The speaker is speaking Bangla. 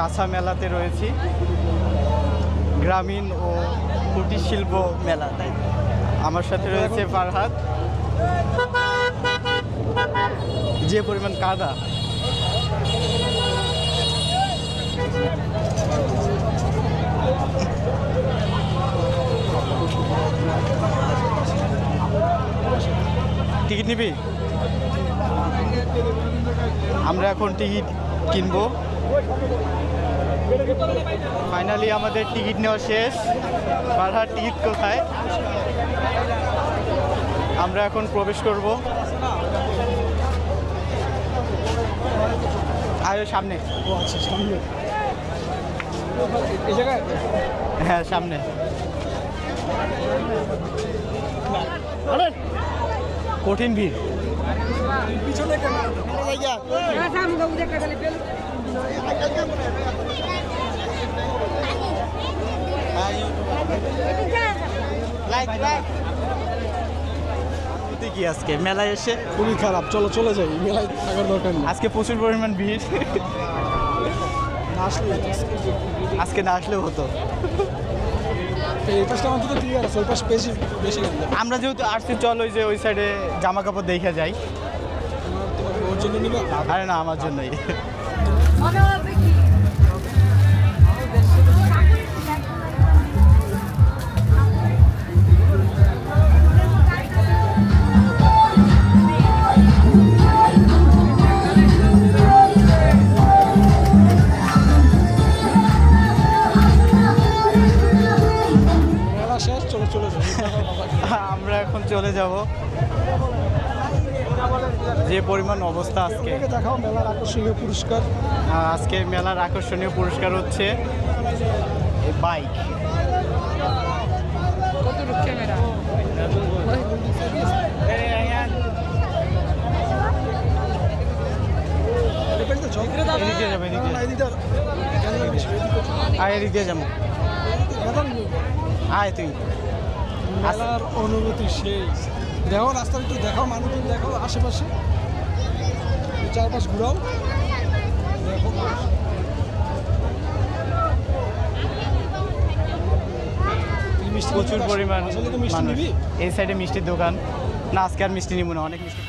কাঁচা মেলাতে রয়েছি, গ্রামীণ ও কুটির শিল্প মেলা। তাই আমার সাথে রয়েছে ফারহাদ। যে পরিমাণ কাদা, টিকিট নিবি? আমরা এখন টিকিট কিনবো। ফাইনালি আমাদের টিকিট নেওয়া শেষ। ফারহাদ টিকিট কোথায়? আমরা এখন প্রবেশ করব। আরে সামনে। ও আচ্ছা, সামনে এই জায়গায়? হ্যাঁ সামনে। কঠিন ভিড়। পিছনে কেন? কি আজকে মেলায় এসে খুবই খারাপ। চলো চলে যাই, মেলায় থাকার দরকার নেই। আজকে প্রচুর পরিমাণ ভিড়। না আসলে আজকে না আসলেও হতো। এই পাশটা অন্তত ক্লিয়ার আছে, ওই পাশ বেশি বেশি গান দেয়। আমরা যেহেতু আসছি, চল ওই যে ওই সাইডে জামা কাপড় দেখে যাই। ওর জন্য নিবা? আরে না, আমার জন্যই। মেলা শেষ, চলো চলে যাই। আমরা এখন চলে যাব। যে পরিমাণ অবস্থা আজকে। দেখাও মেলার আকর্ষণীয় পুরস্কার। আজকে মেলার আকর্ষণীয় পুরস্কার হচ্ছে বাইক। এদিকে যাবে, এদিক দিয়ে যাবো। আয় তুই। মেলার অনুভূতি সেই। দেখো রাস্তা একটু দেখাও, মানুষজন দেখো আশেপাশে, চারপাশ ঘুরাও, দেখো প্রচুর পরিমাণ আসলে তো মিষ্টি মানুষ। নিবি? এই সাইডে মিষ্টির দোকান। না আজকে আর মিষ্টি নিব না, অনেক মিষ্টি।